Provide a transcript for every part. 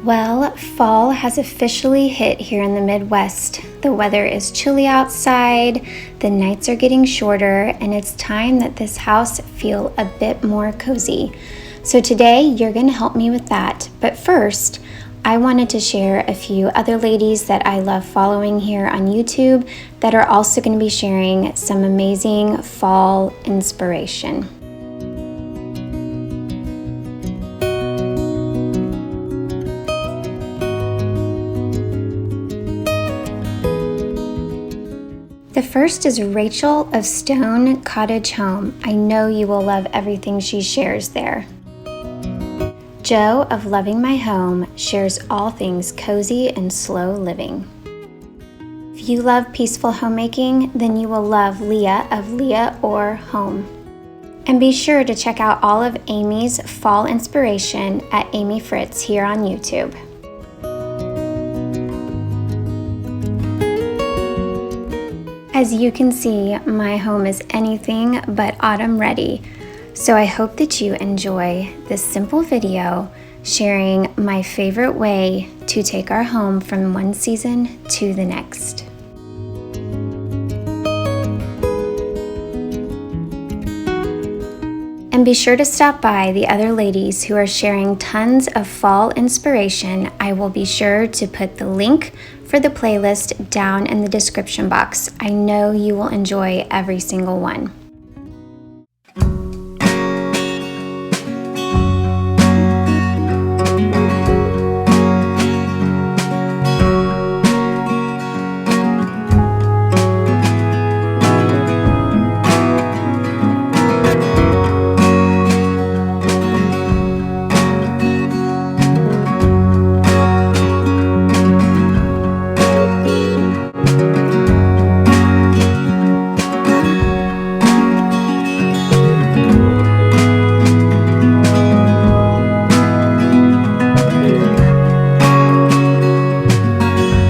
Well, fall has officially hit here in the Midwest. The weather is chilly outside, the nights are getting shorter, and it's time that this house feel a bit more cozy. So today you're going to help me with that. But first, I wanted to share a few other ladies that I love following here on YouTube that are also going to be sharing some amazing fall inspiration. The first is Rachel of Stone Cottage Home. I know you will love everything she shares there. Jo of Loving My Home shares all things cozy and slow living. If you love peaceful homemaking, then you will love Leah of Leah or Home. And be sure to check out all of Amy's fall inspiration at Amy Fritz here on YouTube. As you can see, my home is anything but autumn ready, so I hope that you enjoy this simple video sharing my favorite way to take our home from one season to the next. And be sure to stop by the other ladies who are sharing tons of fall inspiration. I will be sure to put the link for the playlist down in the description box. I know you will enjoy every single one.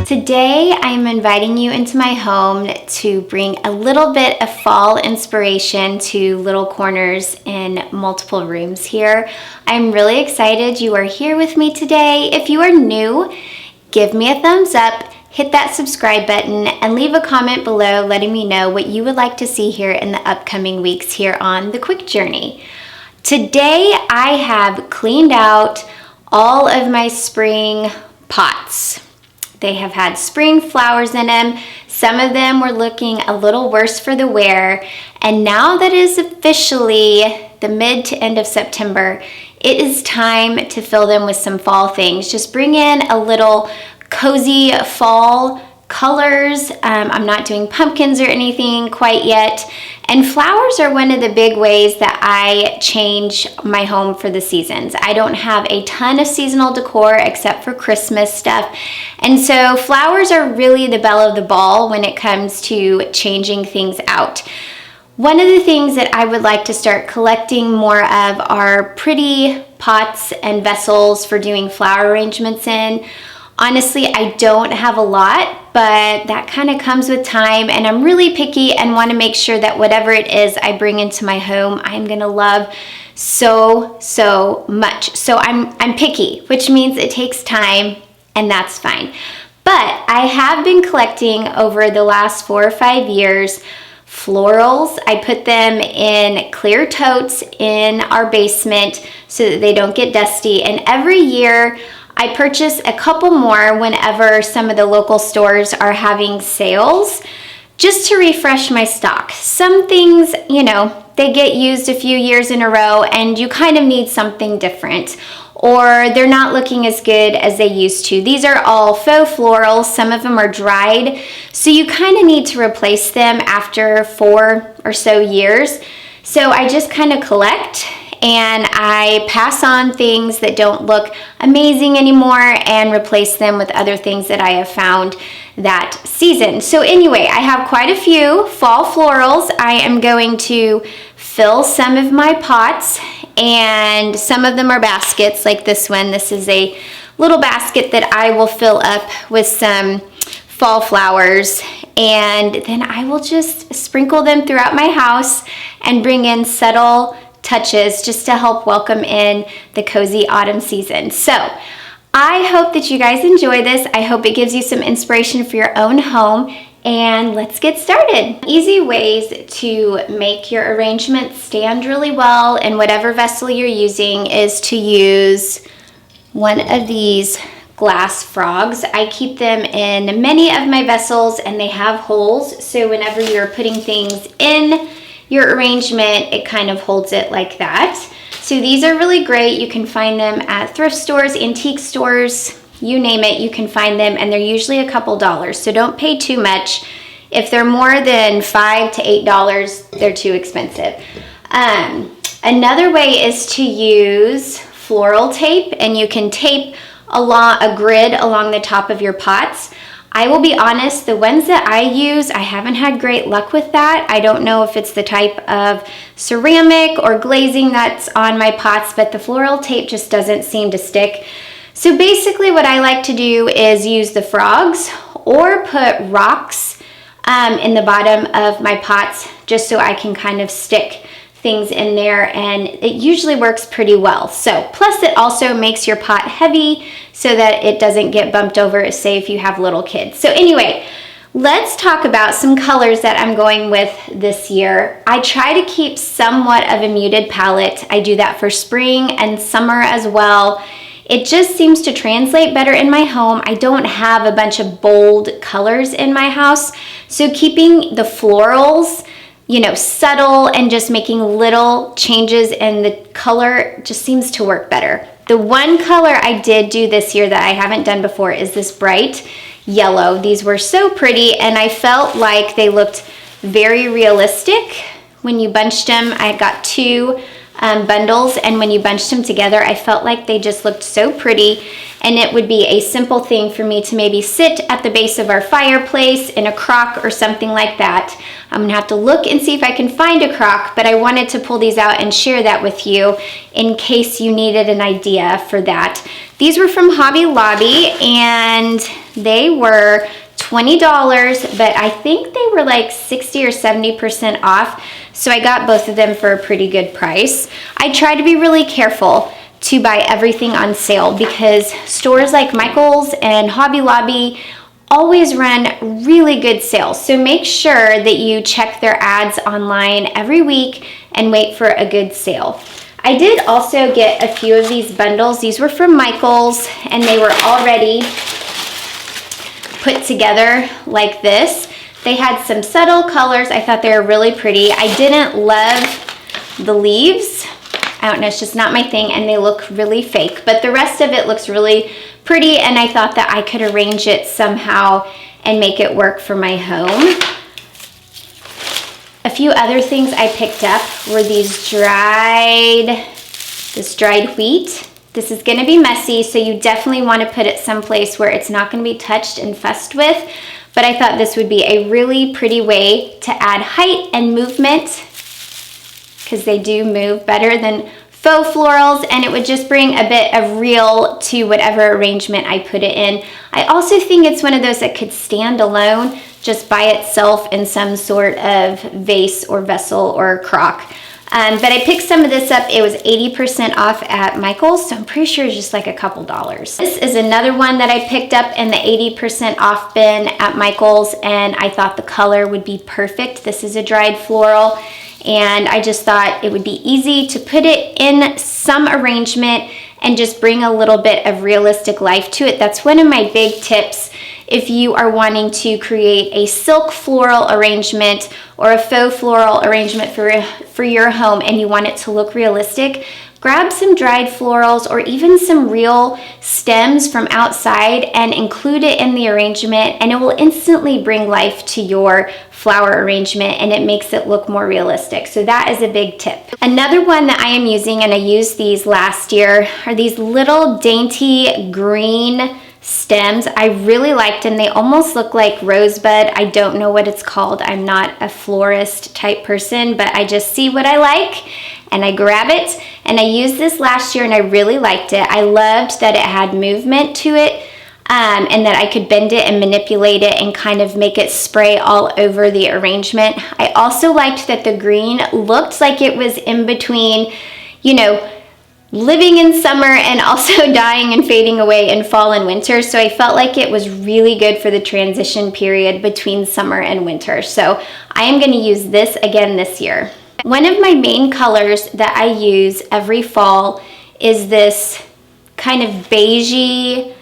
Today, I'm inviting you into my home to bring a little bit of fall inspiration to little corners in multiple rooms here. I'm really excited you are here with me today. If you are new, give me a thumbs up, hit that subscribe button, and leave a comment below letting me know what you would like to see here in the upcoming weeks here on The Quick Journey. Today, I have cleaned out all of my spring pots. They have had spring flowers in them. Some of them were looking a little worse for the wear. And now that it is officially the mid to end of September, it is time to fill them with some fall things. Just bring in a little cozy fall colors. I'm not doing pumpkins or anything quite yet. And flowers are one of the big ways that I change my home for the seasons. I don't have a ton of seasonal decor except for Christmas stuff. And so flowers are really the belle of the ball when it comes to changing things out. One of the things that I would like to start collecting more of are pretty pots and vessels for doing flower arrangements in. Honestly, I don't have a lot, but that kind of comes with time, and I'm really picky and want to make sure that whatever it is I bring into my home, I'm going to love so much. So I'm picky, which means it takes time, and that's fine. But I have been collecting over the last 4 or 5 years florals. I put them in clear totes in our basement so that they don't get dusty, and every year I purchase a couple more whenever some of the local stores are having sales, just to refresh my stock. Some things, you know, they get used a few years in a row and you kind of need something different, or they're not looking as good as they used to. These are all faux florals. Some of them are dried, so you kind of need to replace them after 4 or so years. So I just kind of collect, and I pass on things that don't look amazing anymore and replace them with other things that I have found that season. So anyway, I have quite a few fall florals. I am going to fill some of my pots, and some of them are baskets like this one. This is a little basket that I will fill up with some fall flowers, and then I will just sprinkle them throughout my house and bring in subtle touches just to help welcome in the cozy autumn season. So I hope that you guys enjoy this. I hope it gives you some inspiration for your own home. And let's get started. Easy ways to make your arrangement stand really well in whatever vessel you're using is to use one of these glass frogs. I keep them in many of my vessels and they have holes, so whenever you're putting things in your arrangement, it kind of holds it like that. So these are really great. You can find them at thrift stores, antique stores, you name it, you can find them, and they're usually a couple dollars, so don't pay too much. If they're more than $5 to $8, they're too expensive. Another way is to use floral tape, and you can tape a grid along the top of your pots. I will be honest, the ones that I use, I haven't had great luck with that. I don't know if it's the type of ceramic or glazing that's on my pots, but the floral tape just doesn't seem to stick. So basically what I like to do is use the frogs or put rocks in the bottom of my pots just so I can kind of stick things in there, and it usually works pretty well. So plus it also makes your pot heavy so that it doesn't get bumped over, say if you have little kids. So anyway, let's talk about some colors that I'm going with this year. I try to keep somewhat of a muted palette. I do that for spring and summer as well. It just seems to translate better in my home. I don't have a bunch of bold colors in my house, so keeping the florals, you know, subtle and just making little changes in the color just seems to work better. The one color I did do this year that I haven't done before is this bright yellow. These were so pretty, and I felt like they looked very realistic when you bunched them. I got two bundles, and when you bunched them together, I felt like they just looked so pretty, and it would be a simple thing for me to maybe sit at the base of our fireplace in a crock or something like that. I'm gonna have to look and see if I can find a crock, but I wanted to pull these out and share that with you in case you needed an idea for that. These were from Hobby Lobby, and they were $20, but I think they were like 60 or 70% off. So I got both of them for a pretty good price. I try to be really careful to buy everything on sale because stores like Michael's and Hobby Lobby always run really good sales. So make sure that you check their ads online every week and wait for a good sale. I did also get a few of these bundles. These were from Michael's, and they were already put together like this. They had some subtle colors. I thought they were really pretty. I didn't love the leaves. I don't know, it's just not my thing, and they look really fake, but the rest of it looks really pretty, and I thought that I could arrange it somehow and make it work for my home. A few other things I picked up were this dried wheat. This is gonna be messy, so you definitely wanna put it someplace where it's not gonna be touched and fussed with, but I thought this would be a really pretty way to add height and movement, because they do move better than faux florals, and it would just bring a bit of real to whatever arrangement I put it in. I also think it's one of those that could stand alone just by itself in some sort of vase or vessel or crock. But I picked some of this up. It was 80% off at Michael's, so I'm pretty sure it's just like a couple dollars. This is another one that I picked up in the 80% off bin at Michael's, and I thought the color would be perfect. This is a dried floral, and I just thought it would be easy to put it in some arrangement and just bring a little bit of realistic life to it. That's one of my big tips if you are wanting to create a silk floral arrangement or a faux floral arrangement for your home and you want it to look realistic. Grab some dried florals or even some real stems from outside and include it in the arrangement, and it will instantly bring life to your flower arrangement and it makes it look more realistic. So that is a big tip. Another one that I am using, and I used these last year, are these little dainty green stems. I really liked them. They almost look like rosebud. I don't know what it's called. I'm not a florist type person, but I just see what I like and I grab it. And I used this last year and I really liked it. I loved that it had movement to it, and that I could bend it and manipulate it and kind of make it spray all over the arrangement. I also liked that the green looked like it was in between, you know, living in summer and also dying and fading away in fall and winter. So I felt like it was really good for the transition period between summer and winter. So I am going to use this again this year. One of my main colors that I use every fall is this kind of beigey,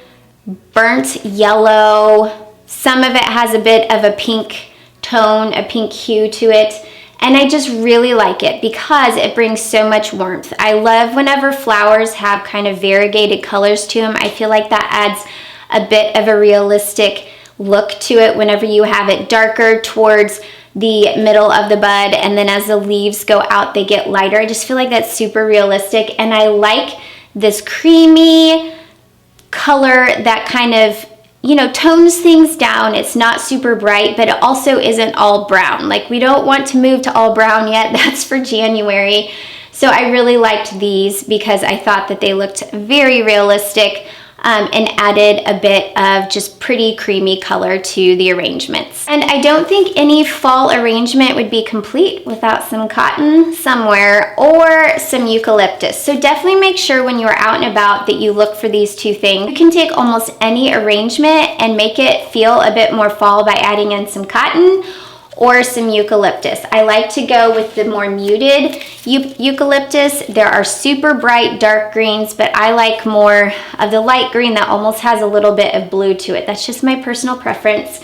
burnt yellow. Some of it has a bit of a pink tone, a pink hue to it. And I just really like it because it brings so much warmth. I love whenever flowers have kind of variegated colors to them. I feel like that adds a bit of a realistic look to it whenever you have it darker towards the middle of the bud, and then as the leaves go out, they get lighter. I just feel like that's super realistic, and I like this creamy color that kind of, you know, tones things down. It's not super bright, but it also isn't all brown. Like, we don't want to move to all brown yet. That's for January. So I really liked these because I thought that they looked very realistic and added a bit of just pretty creamy color to the arrangements. And I don't think any fall arrangement would be complete without some cotton somewhere or some eucalyptus. So definitely make sure when you're out and about that you look for these two things. You can take almost any arrangement and make it feel a bit more fall by adding in some cotton or some eucalyptus. I like to go with the more muted eucalyptus. There are super bright dark greens, but I like more of the light green that almost has a little bit of blue to it. That's just my personal preference.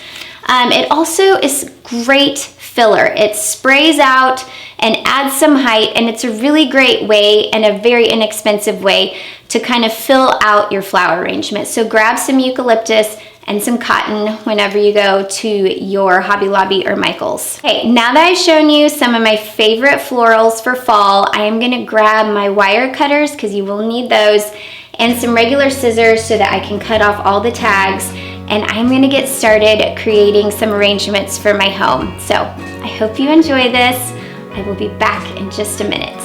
It also is great filler. It sprays out and adds some height, and it's a really great way and a very inexpensive way to kind of fill out your flower arrangement. So grab some eucalyptus and some cotton whenever you go to your Hobby Lobby or Michael's. Okay, now that I've shown you some of my favorite florals for fall, I am gonna grab my wire cutters, because you will need those, and some regular scissors so that I can cut off all the tags, and I'm gonna get started creating some arrangements for my home. So I hope you enjoy this. I will be back in just a minute.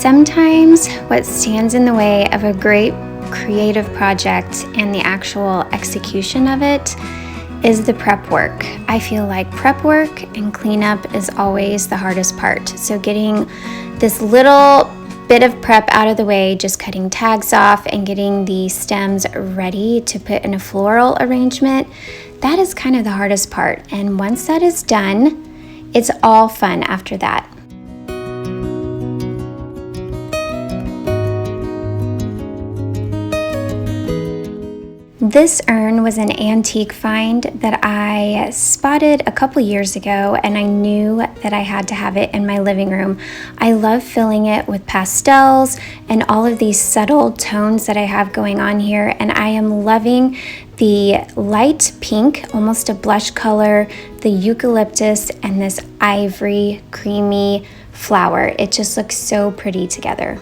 Sometimes what stands in the way of a great creative project and the actual execution of it is the prep work. I feel like prep work and cleanup is always the hardest part. So getting this little bit of prep out of the way, just cutting tags off and getting the stems ready to put in a floral arrangement, that is kind of the hardest part. And once that is done, it's all fun after that. This urn was an antique find that I spotted a couple years ago, and I knew that I had to have it in my living room. I love filling it with pastels and all of these subtle tones that I have going on here, and I am loving the light pink, almost a blush color, the eucalyptus, and this ivory creamy flower. It just looks so pretty together.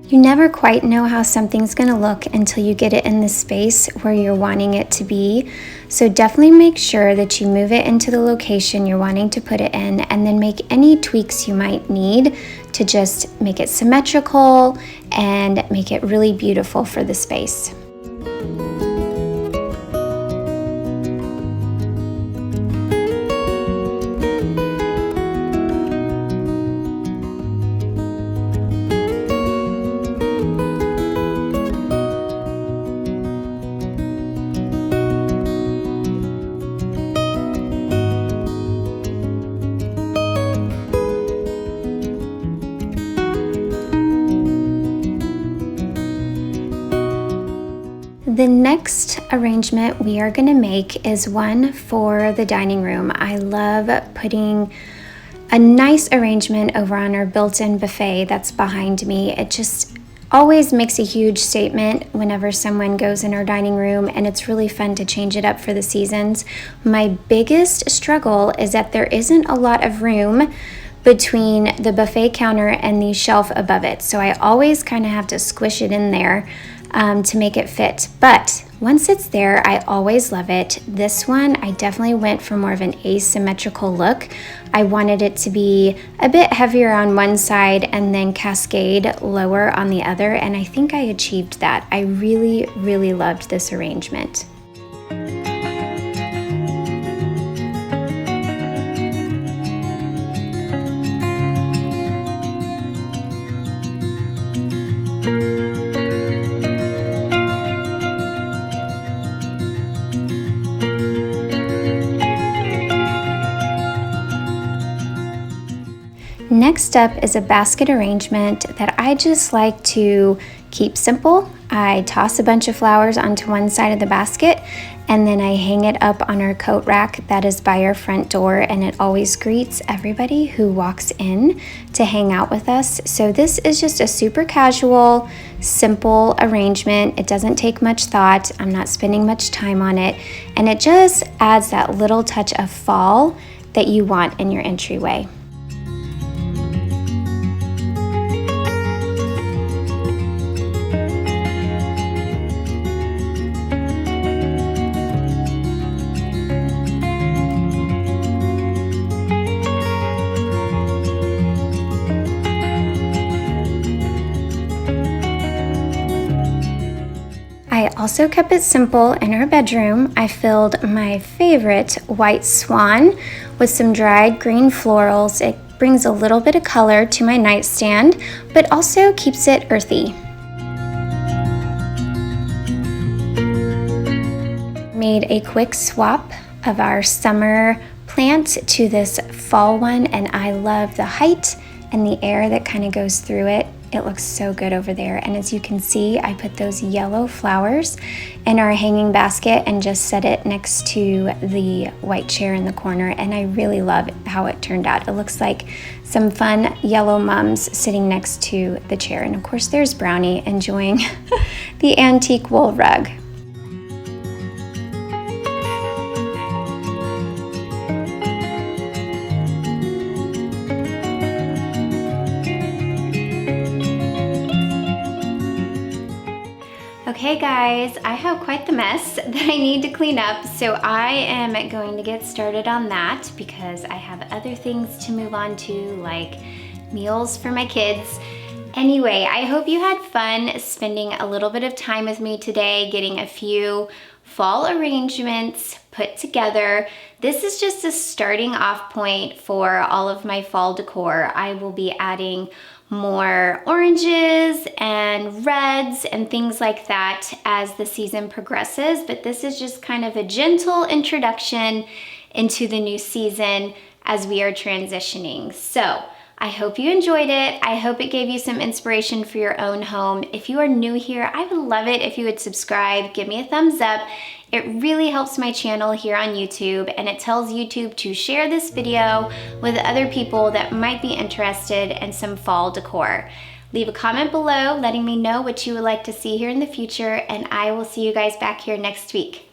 You never quite know how something's gonna look until you get it in the space where you're wanting it to be. So definitely make sure that you move it into the location you're wanting to put it in, and then make any tweaks you might need to just make it symmetrical and make it really beautiful for the space. The next arrangement we are going to make is one for the dining room. I love putting a nice arrangement over on our built-in buffet that's behind me. It just always makes a huge statement whenever someone goes in our dining room, and it's really fun to change it up for the seasons. My biggest struggle is that there isn't a lot of room between the buffet counter and the shelf above it. So I always kind of have to squish it in there to make it fit. But once it's there, I always love it. This one, I definitely went for more of an asymmetrical look. I wanted it to be a bit heavier on one side and then cascade lower on the other, and I think I achieved that. I really, really loved this arrangement. Next up is a basket arrangement that I just like to keep simple. I toss a bunch of flowers onto one side of the basket, and then I hang it up on our coat rack that is by our front door, and it always greets everybody who walks in to hang out with us. So this is just a super casual, simple arrangement. It doesn't take much thought. I'm not spending much time on it, and it just adds that little touch of fall that you want in your entryway. I also kept it simple in our bedroom. I filled my favorite white swan with some dried green florals. It brings a little bit of color to my nightstand, but also keeps it earthy. Made a quick swap of our summer plant to this fall one, and I love the height and the air that kind of goes through it. It looks so good over there. And as you can see, I put those yellow flowers in our hanging basket and just set it next to the white chair in the corner. And I really love how it turned out. It looks like some fun yellow mums sitting next to the chair. And of course, there's Brownie enjoying the antique wool rug. Okay guys, I have quite the mess that I need to clean up, so I am going to get started on that because I have other things to move on to, like meals for my kids. Anyway, I hope you had fun spending a little bit of time with me today, getting a few fall arrangements put together. This is just a starting off point for all of my fall decor. I will be adding more oranges and reds and things like that as the season progresses, but this is just kind of a gentle introduction into the new season as we are transitioning. So I hope you enjoyed it. I hope it gave you some inspiration for your own home. If you are new here, I would love it if you would subscribe, give me a thumbs up. It really helps my channel here on YouTube, and it tells YouTube to share this video with other people that might be interested in some fall decor. Leave a comment below letting me know what you would like to see here in the future, and I will see you guys back here next week.